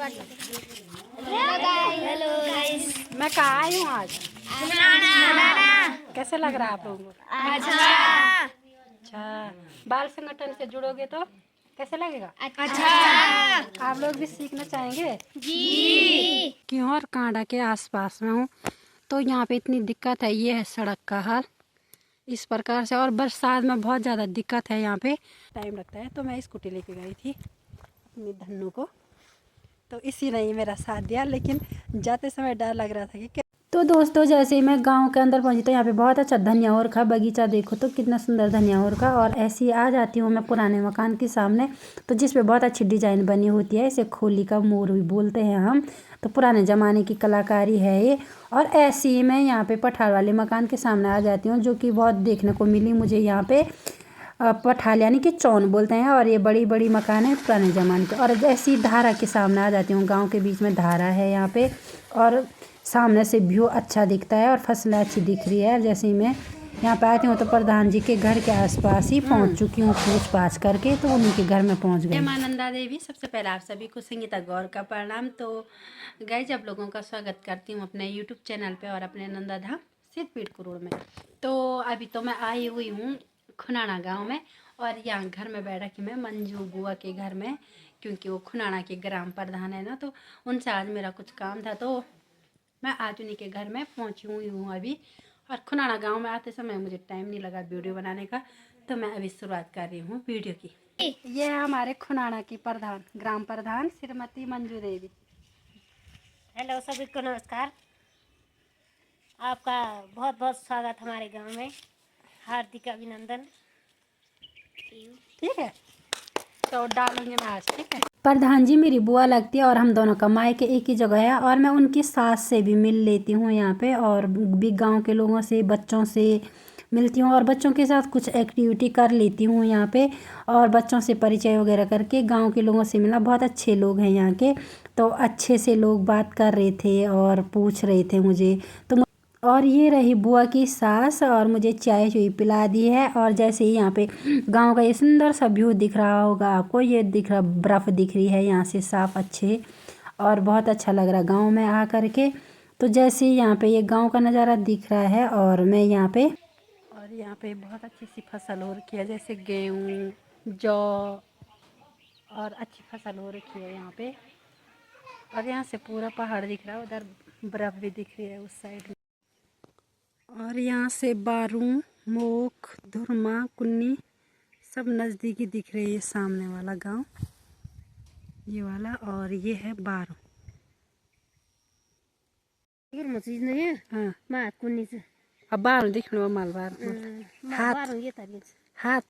Hello guys, मैं कहाँ आई हूँ आज? कैसे लग रहा है आप लोगों को? अच्छा, बाल संगठन से जुड़ोगे तो कैसे लगेगा? अच्छा। आप लोग भी सीखना चाहेंगे? जी। क्यों और कांडा के आसपास में हूँ तो यहाँ पे इतनी दिक्कत है। ये है सड़क का हाल इस प्रकार से, और बरसात में बहुत ज़्यादा दिक्कत है। यहाँ पे टाइम लगता है, तो मैं स्कूटी लेके गई थी अपनी धन्नू को, तो इसी ने ही मेरा साथ दिया। लेकिन जाते समय डर लग रहा था कि तो दोस्तों, जैसे ही मैं गांव के अंदर पहुंची तो यहाँ पे बहुत अच्छा धनिया हो रखा, बगीचा देखो तो कितना सुंदर धनिया हो रखा। और ऐसे ही आ जाती हूँ मैं पुराने मकान के सामने, तो जिस पे बहुत अच्छी डिजाइन बनी होती है, इसे खोली का मोर भी बोलते हैं हम। तो पुराने ज़माने की कलाकारी है ये। और ऐसे ही मैं यहाँ पे पठार वाले मकान के सामने आ जाती हूँ, जो कि बहुत देखने को मिली मुझे यहाँ पे। पठाल यानी कि चौन बोलते हैं, और ये बड़ी बड़ी मकान है पुराने ज़माने के। और ऐसी धारा के सामने आ जाती हूँ, गांव के बीच में धारा है यहाँ पे, और सामने से व्यू अच्छा दिखता है और फसलें अच्छी दिख रही है। जैसे ही मैं यहाँ पे आती हूँ तो प्रधान जी के घर के आसपास ही पहुँच चुकी हूँ, पूछ पाछ करके, तो उन्हीं के घर में पहुँच गई। मां नंदा देवी, सबसे पहले आप सभी को संगीता गौर का प्रणाम। तो गाइस, आप लोगों का स्वागत करती हूँ अपने यूट्यूब चैनल पे और अपने नंदा धाम सिद्धपीठ कुरूड़ में। तो अभी तो मैं आई हुई हूँ खुनाना गांव में, और यहाँ घर में बैठ रखी मैं मंजू बुआ के घर में, क्योंकि वो खुनाना के ग्राम प्रधान है ना। तो उनसे आज मेरा कुछ काम था, तो मैं आज उन्हीं के घर में पहुँची हुई हूँ अभी। और खुनाना गांव में आते समय मुझे टाइम नहीं लगा वीडियो बनाने का, तो मैं अभी शुरुआत कर रही हूँ वीडियो की। ये है हमारे खुनाना की प्रधान, ग्राम प्रधान श्रीमती मंजू देवी। हेलो सभी को नमस्कार। आपका बहुत बहुत स्वागत हमारे गांव में, हार्दिक अभिनंदन। ठीक है, तो डालूंगी मैं आज। ठीक है, प्रधान जी मेरी बुआ लगती है, और हम दोनों का मायके एक ही जगह है। और मैं उनकी सास से भी मिल लेती हूँ यहाँ पे, और भी गांव के लोगों से, बच्चों से मिलती हूँ, और बच्चों के साथ कुछ एक्टिविटी कर लेती हूँ यहाँ पे, और बच्चों से परिचय वगैरह करके गांव के लोगों से मिला। बहुत अच्छे लोग हैं यहाँ के, तो अच्छे से लोग बात कर रहे थे और पूछ रहे थे मुझे। तो और ये रही बुआ की सास, और मुझे चाय चुई पिला दी है। और जैसे ही यहाँ पे गांव का ये सुंदर सा व्यू दिख रहा होगा आपको, ये दिख रहा, बर्फ़ दिख रही है यहाँ से साफ अच्छे, और बहुत अच्छा लग रहा गांव में आ करके। तो जैसे ही यहाँ पे ये गांव का नज़ारा दिख रहा है, और मैं यहाँ पे, और यहाँ पे बहुत अच्छी सी फसल हो रखी है, जैसे गेहूँ, जौ, और अच्छी फसल हो रखी है यहाँ पे। और यहाँ से पूरा पहाड़ दिख रहा है, उधर बर्फ़ भी दिख रही है उस साइड में। और यहाँ से बारू, मोख, धुरमा, कुन्नी सब नज़दीकी दिख रही है। सामने वाला गांव ये वाला, और ये है बारू। चीज नहीं है। हाँ, मैं कुन्नी से अब बारू दिख रहा है, माल बारू हाथ ये तरीके से। हाथ।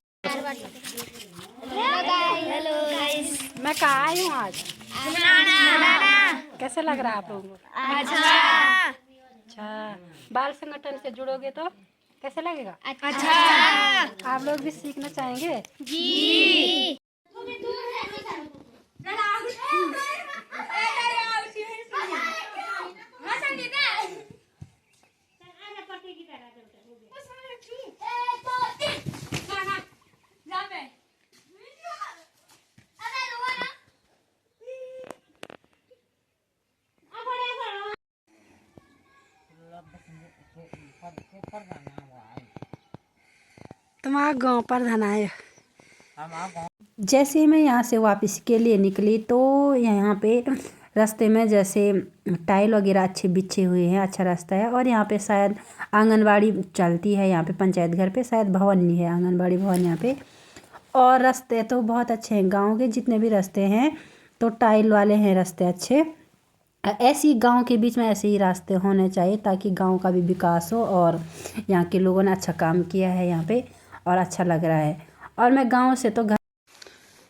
हेलो गाइस, मैं कहाँ आई हूँ आज? कैसे लग रहा है आप लोगों को? अच्छा, बाल संगठन से जुड़ोगे तो कैसे लगेगा? अच्छा। आप लोग भी सीखना चाहेंगे? जी। तुम्हारा गांव प्रधान आए। जैसे ही मैं यहाँ से वापस के लिए निकली, तो यहाँ पे रास्ते में जैसे टाइल वगैरह अच्छे बिछे हुए हैं, अच्छा रास्ता है। और यहाँ पे शायद आंगनबाड़ी चलती है, यहाँ पे पंचायत घर पे शायद भवन नहीं है, आंगनबाड़ी भवन यहाँ पे। और रास्ते तो बहुत अच्छे हैं, गांव के जितने भी रास्ते हैं तो टाइल वाले हैं रास्ते अच्छे। ऐसी गांव के बीच में ऐसे ही रास्ते होने चाहिए, ताकि गांव का भी विकास हो। और यहाँ के लोगों ने अच्छा काम किया है यहाँ पे, और अच्छा लग रहा है। और मैं गांव से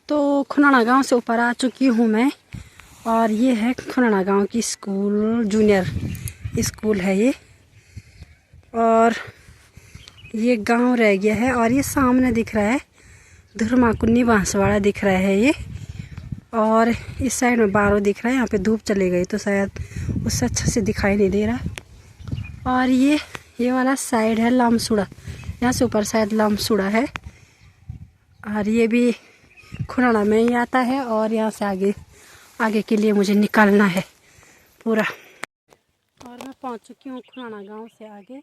तो खुनाना गांव से ऊपर आ चुकी हूँ मैं, और ये है खुनाना गांव की स्कूल, जूनियर स्कूल है ये। और ये गांव रह गया है, और ये सामने दिख रहा है धुरमा, कुन्नी, बांसवाड़ा दिख रहा है ये। और इस साइड में बारू दिख रहा है, यहाँ पे धूप चली गई तो शायद उससे अच्छा से दिखाई नहीं दे रहा। और ये वाला साइड है लामसुड़ा, यहाँ से ऊपर शायद लामसुड़ा है। और ये भी खुनाना में ही आता है, और यहाँ से आगे आगे के लिए मुझे निकलना है पूरा। और मैं पहुंच चुकी हूँ खुराना गांव से आगे,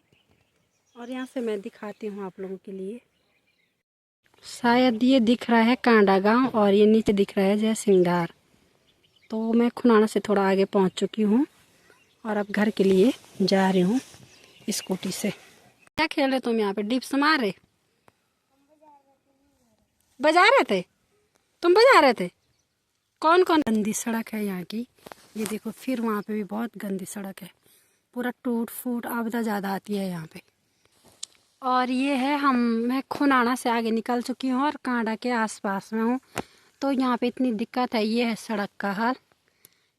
और यहाँ से मैं दिखाती हूँ आप लोगों के लिए। शायद ये दिख रहा है कांडा गांव और ये नीचे दिख रहा है जय सिंगार। तो मैं खुराना से थोड़ा आगे पहुंच चुकी हूँ और अब घर के लिए जा रही हूँ स्कूटी से। क्या खेल रहे तुम यहाँ पे? डिप्स मार रहे? बजा रहे थे? तुम बजा रहे थे? कौन कौन? गंदी सड़क है यहाँ की, ये देखो। फिर वहाँ पे भी बहुत गंदी सड़क है, पूरा टूट फूट, आपदा ज़्यादा आती है यहाँ पे। और ये है मैं खुनाना से आगे निकल चुकी हूँ और कांडा के आसपास में हूँ। तो यहाँ पे इतनी दिक्कत है, ये है सड़क का हाल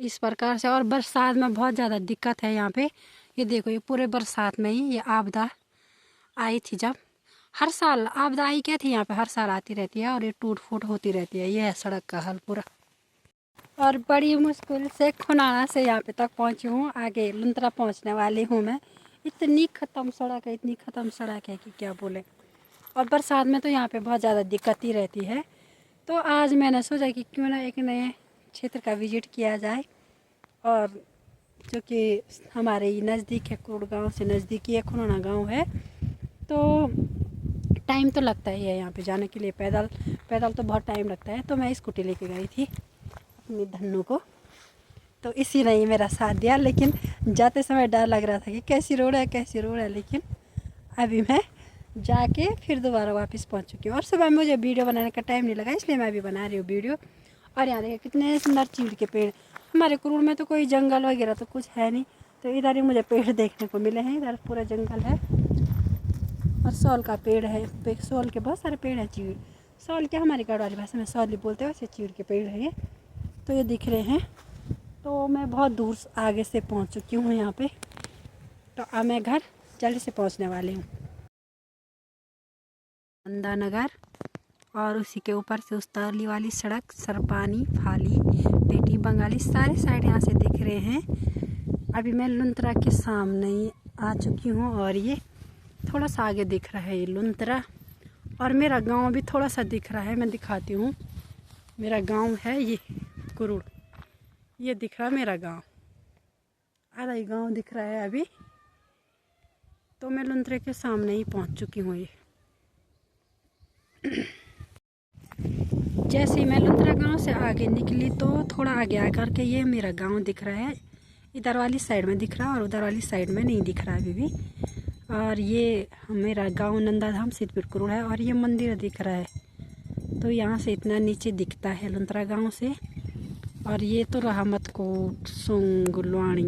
इस प्रकार से। और बरसात में बहुत ज़्यादा दिक्कत है यहाँ पे। ये देखो, ये पूरे बरसात में ही ये आपदा आई थी। जब हर साल आपदा आई क्या थी यहाँ पे, हर साल आती रहती है और ये टूट फूट होती रहती है। ये है सड़क का हाल पूरा। और बड़ी मुश्किल से खुनाना से यहाँ पे तक पहुँची हूँ, आगे लुंत्रा पहुँचने वाली हूँ मैं। इतनी ख़त्म सड़क है, इतनी ख़त्म सड़क है कि क्या बोले। और बरसात में तो यहाँ पे बहुत ज़्यादा दिक्कत ही रहती है। तो आज मैंने सोचा कि क्यों ना एक नए क्षेत्र का विजिट किया जाए, और जो कि हमारे नज़दीक है, कुरुड़ गाँव से नज़दीकी है खुनाना गाँव है। तो टाइम तो लगता ही है यहाँ पे जाने के लिए, पैदल तो बहुत टाइम लगता है। तो मैं स्कूटी लेके गई थी अपनी धन्नू को, तो इसी ने ही मेरा साथ दिया। लेकिन जाते समय डर लग रहा था कि कैसी रोड है, लेकिन अभी मैं जाके फिर दोबारा वापस पहुंच चुकी हूँ। और सुबह मुझे वीडियो बनाने का टाइम नहीं लगा, इसलिए मैं अभी बना रही हूँ वीडियो। और यहाँ देखिए कितने सुंदर चीड़ के पेड़। हमारे कुरुड़ में तो कोई जंगल वगैरह तो कुछ है नहीं, तो इधर ही मुझे पेड़ देखने को मिले हैं। इधर पूरा जंगल है और सौल का पेड़ है, सौल के बहुत सारे पेड़ हैं। चीड़ सौल क्या, हमारी गढ़वाली भाषा में सौली बोलते हैं, वैसे चीड़ के पेड़ है ये। तो ये दिख रहे हैं। तो मैं बहुत दूर आगे से पहुंच चुकी हूँ यहाँ पे। तो अब मैं घर जल्दी से पहुंचने वाली हूँ। नंदा नगर, और उसी के ऊपर से उस तारली वाली सड़क, सरपानी, फाली, पेटी, बंगाली, सारे साइड यहाँ से दिख रहे हैं। अभी मैं लुंत्रा के सामने ही आ चुकी हूँ, और ये थोड़ा सा आगे दिख रहा है ये लुंत्रा। और मेरा गांव भी थोड़ा सा दिख रहा है, मैं दिखाती हूँ। मेरा गांव है ये कुरुड़, ये दिख रहा है मेरा गांव, आधा ही गांव दिख रहा है अभी। तो मैं लुंत्रे के सामने ही पहुंच चुकी हूँ। ये जैसे ही मैं लुंत्रा गांव से आगे निकली तो थोड़ा आगे आकर के ये मेरा गांव दिख रहा है। इधर वाली साइड में दिख रहा है और उधर वाली साइड में नहीं दिख रहा अभी भी। और ये मेरा गांव नंदाधाम सिद्धपुर कुरुड़ है, और ये मंदिर दिख रहा है। तो यहाँ से इतना नीचे दिखता है लुंत्रा गांव से। और ये तो रहा मतकोट, सुंग, लुआणी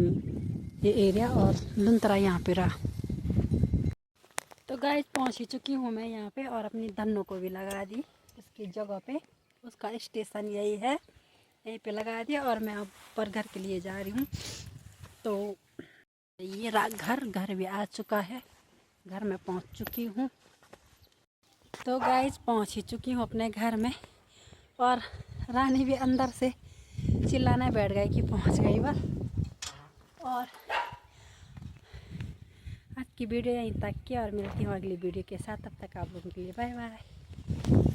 ये एरिया, और लुंत्रा यहाँ पे रहा। तो गाइस पहुँच ही चुकी हूँ मैं यहाँ पे, और अपनी धन्नों को भी लगा दी उसकी जगह पे। उसका स्टेशन यही है, यहीं पे लगा दिया। और मैं अब पर घर के लिए जा रही हूँ। तो ये घर भी आ चुका है, घर में पहुँच चुकी हूँ। तो गाइस पहुँच ही चुकी हूँ अपने घर में, और रानी भी अंदर से चिल्लाने बैठ गई कि पहुँच गई बस। और आज की वीडियो यहीं तक की, और मिलती हूँ अगली वीडियो के साथ। तब तक आप लोगों के लिए बाय बाय।